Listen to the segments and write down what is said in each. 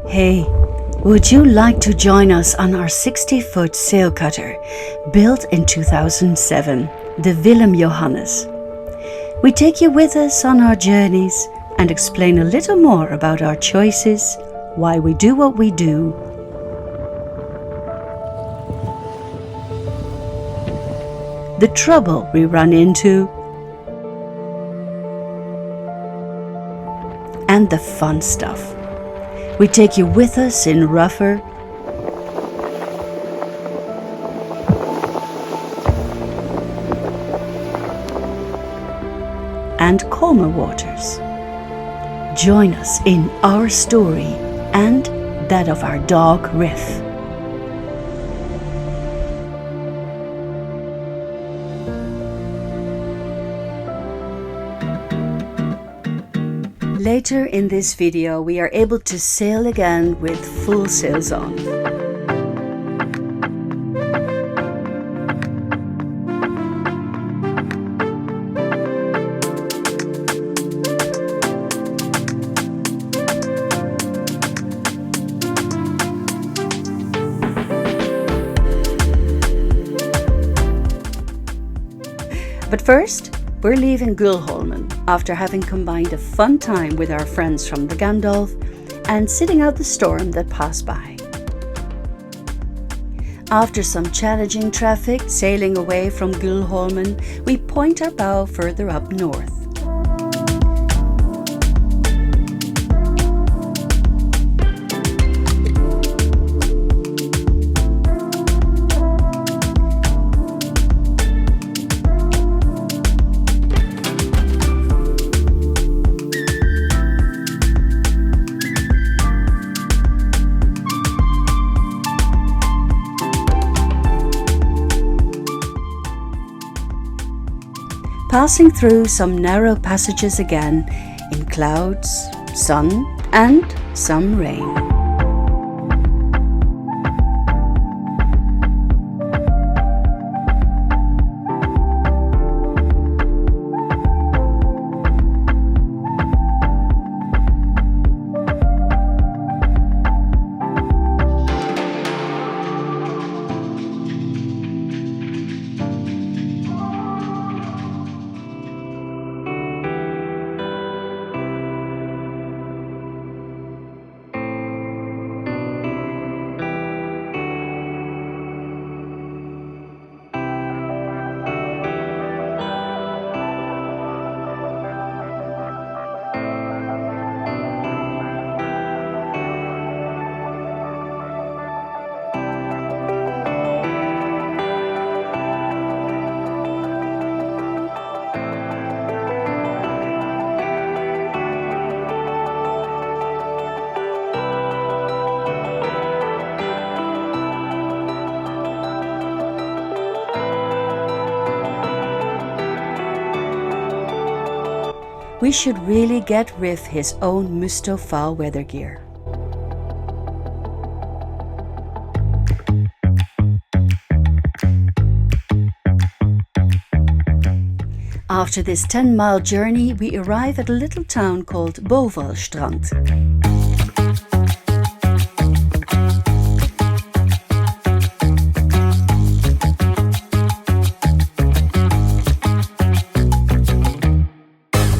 Hey, would you like to join us on our 60-foot sail cutter, built in 2007, the Willem Johannes? We take you with us on our journeys and explain a little more about our choices, why we do what we do, the trouble we run into, and the fun stuff. We take you with us in rougher and calmer waters. Join us in our story and that of our dog Riff. Later in this video, we are able to sail again with full sails on. But first, we're leaving Gulholmen after having combined a fun time with our friends from the Gandalf and sitting out the storm that passed by. After some challenging traffic sailing away from Gilholm, we point our bow further up north. Passing through some narrow passages again, in clouds, sun, and some rain. We should really get Riff his own Musto foul weather gear. After this 10-mile journey, we arrive at a little town called Bovalsund.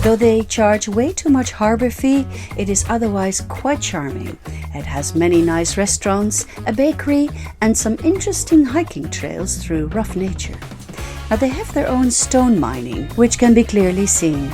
Though they charge way too much harbour fee, it is otherwise quite charming. It has many nice restaurants, a bakery, and some interesting hiking trails through rough nature. Now they have their own stone mining, which can be clearly seen.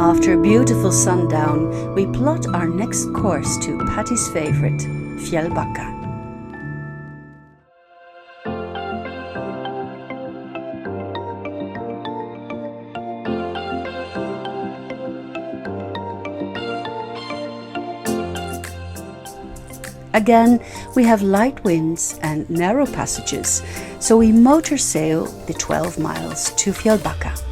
After a beautiful sundown, we plot our next course to Patty's favorite, Fjällbacka. Again, we have light winds and narrow passages, so we motor sail the 12 miles to Fjällbacka.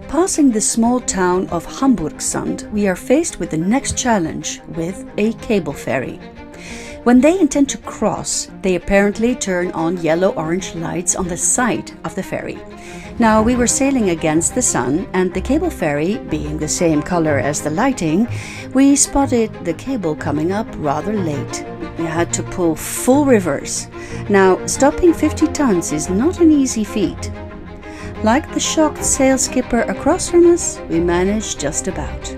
Passing the small town of Hamburgsund, we are faced with the next challenge with a cable ferry. When they intend to cross, they apparently turn on yellow-orange lights on the side of the ferry. Now, we were sailing against the sun, and the cable ferry being the same color as the lighting, we spotted the cable coming up rather late. We had to pull full reverse. Now, stopping 50 tons is not an easy feat. Like the shocked sail skipper across from us, we managed just about.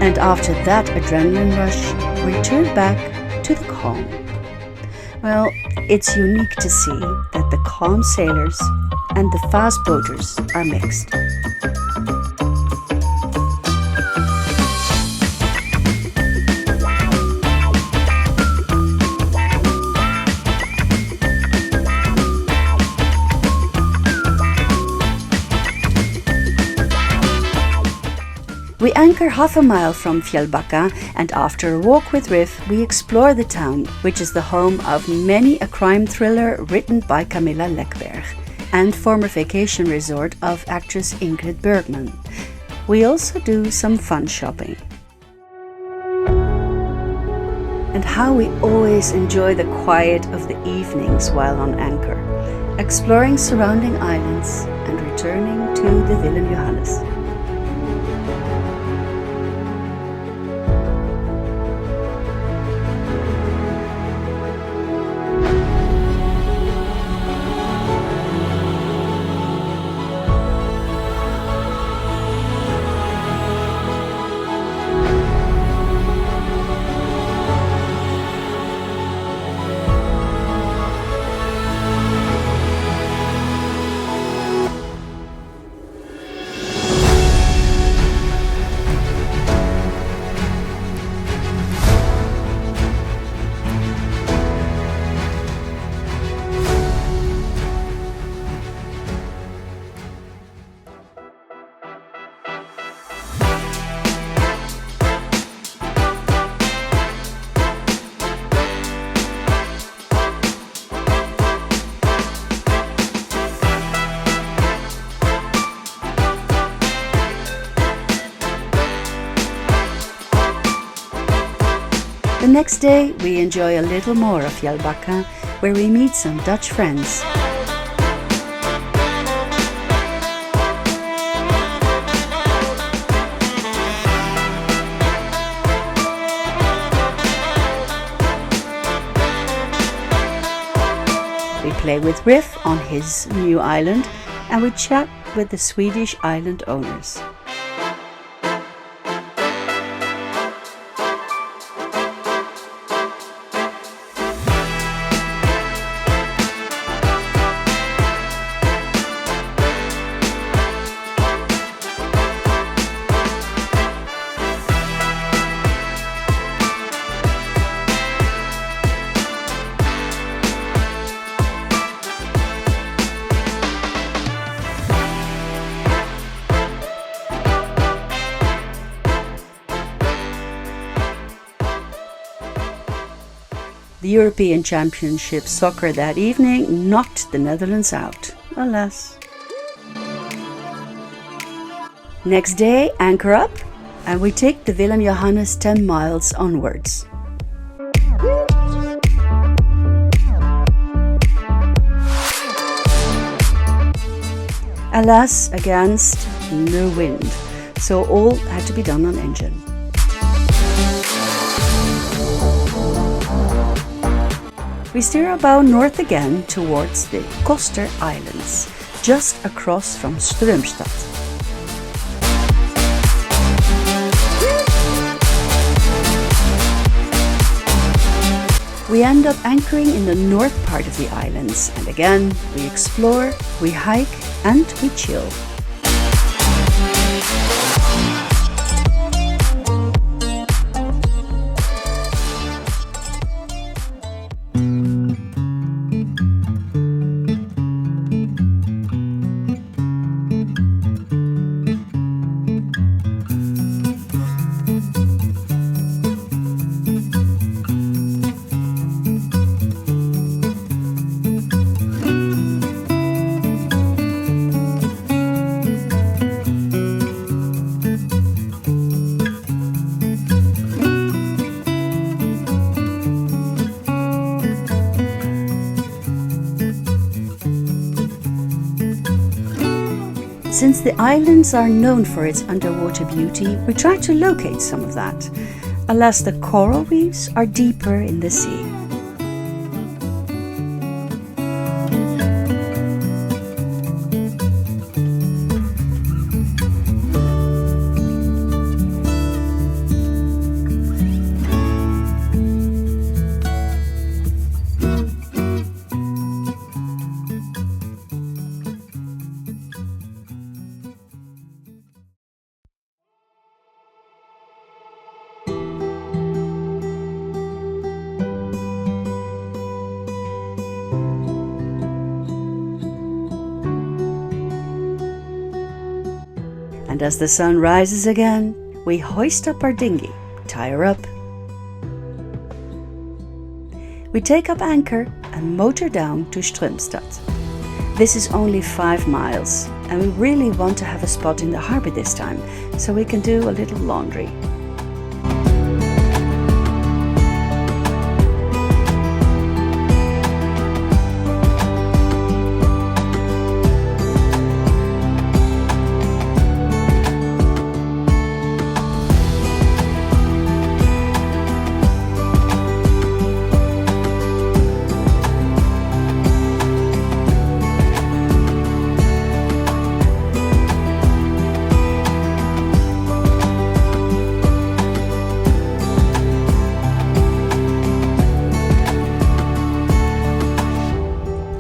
And after that adrenaline rush, we turned back to the calm. Well, it's unique to see that the calm sailors and the fast boaters are mixed. We anchor half a mile from Fjällbacka, and after a walk with Riff, we explore the town, which is the home of many a crime thriller written by Camilla Läckberg, and former vacation resort of actress Ingrid Bergman. We also do some fun shopping. And how we always enjoy the quiet of the evenings while on anchor, exploring surrounding islands and returning to the Willem Johannes. The next day, we enjoy a little more of Fjällbacka, where we meet some Dutch friends. We play with Riff on his new island, and we chat with the Swedish island owners. The European Championship soccer that evening knocked the Netherlands out, alas. Next day, anchor up, and we take the Willem Johannes 10 miles onwards. Alas, against no wind, so all had to be done on engine. We steer our bow north again towards the Koster Islands, just across from Strömstad. We end up anchoring in the north part of the islands, and again we explore, we hike and we chill. Since the islands are known for its underwater beauty, we try to locate some of that. Alas, the coral reefs are deeper in the sea. And as the sun rises again, we hoist up our dinghy, tie her up. We take up anchor and motor down to Strömstad. This is only 5 miles, and we really want to have a spot in the harbour this time, so we can do a little laundry.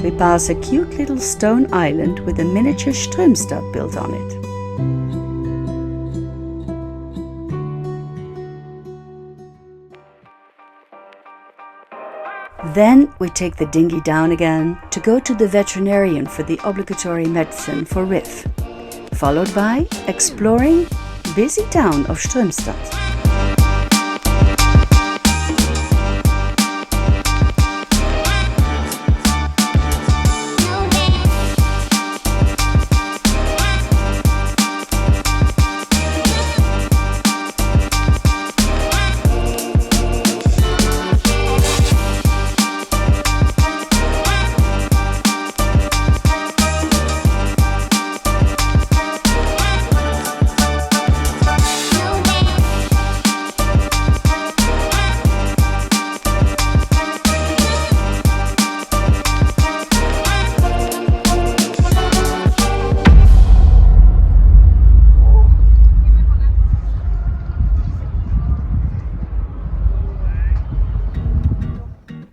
We pass a cute little stone island with a miniature Strömstad built on it. Then we take the dinghy down again to go to the veterinarian for the obligatory medicine for Riff, followed by exploring busy town of Strömstad.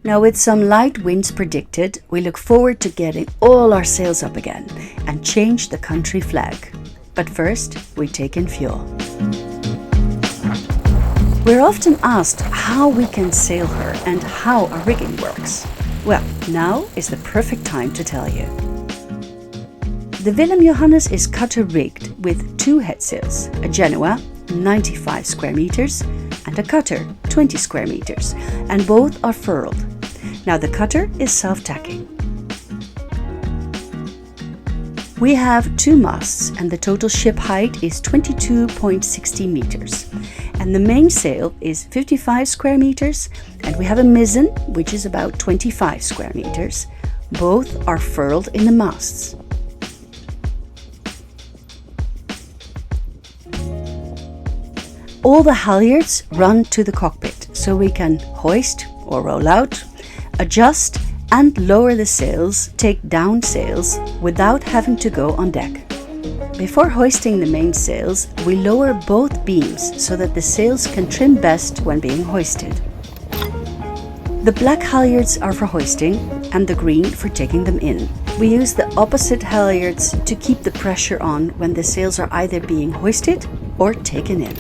Now, with some light winds predicted, we look forward to getting all our sails up again and change the country flag. But first, we take in fuel. We're often asked how we can sail her and how our rigging works. Well, now is the perfect time to tell you. The Willem Johannes is cutter rigged with 2 headsails, a Genoa, 95 square meters, and a cutter, 20 square meters, and both are furled. Now the cutter is self-tacking. We have 2 masts and the total ship height is 22.60 meters. And the mainsail is 55 square meters, and we have a mizzen, which is about 25 square meters. Both are furled in the masts. All the halyards run to the cockpit, so we can hoist or roll out, adjust and lower the sails, take down sails, without having to go on deck. Before hoisting the mainsails, we lower both beams so that the sails can trim best when being hoisted. The black halyards are for hoisting and the green for taking them in. We use the opposite halyards to keep the pressure on when the sails are either being hoisted or taken in.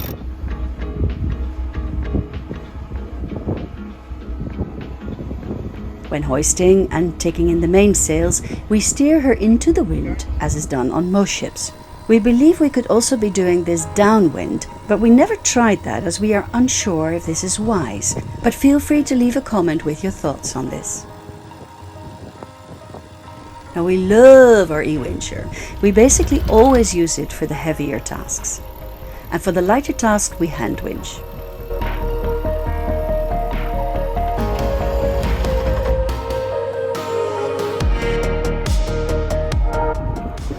When hoisting and taking in the mainsails, we steer her into the wind, as is done on most ships. We believe we could also be doing this downwind, but we never tried that as we are unsure if this is wise. But feel free to leave a comment with your thoughts on this. Now we love our e-wincher. We basically always use it for the heavier tasks. And for the lighter tasks we hand winch.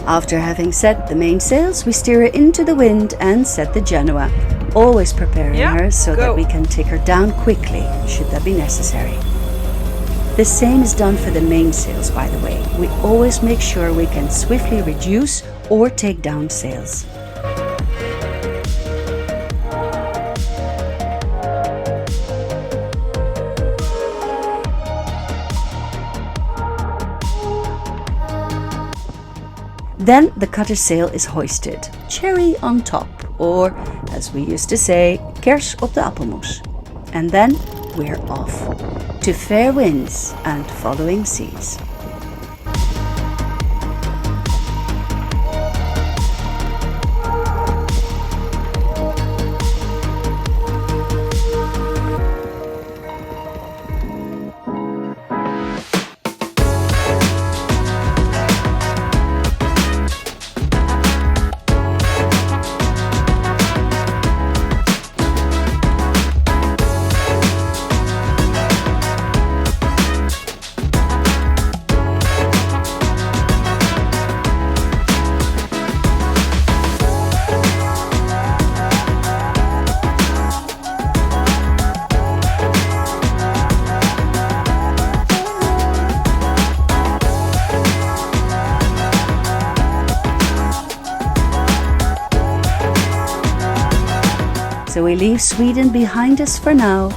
After having set the mainsails, we steer her into the wind and set the Genoa, always preparing her so that we can take her down quickly, should that be necessary. The same is done for the mainsails, by the way. We always make sure we can swiftly reduce or take down sails. Then the cutter sail is hoisted, cherry on top, or as we used to say, kers op de appelmoes. And then we're off to fair winds and following seas. So we leave Sweden behind us for now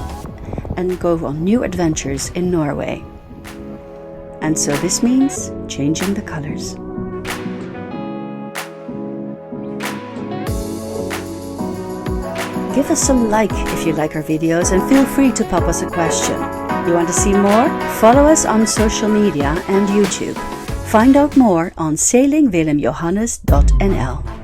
and go on new adventures in Norway. And so this means changing the colors. Give us some like if you like our videos and feel free to pop us a question. You want to see more? Follow us on social media and YouTube. Find out more on sailingwillemjohannes.nl.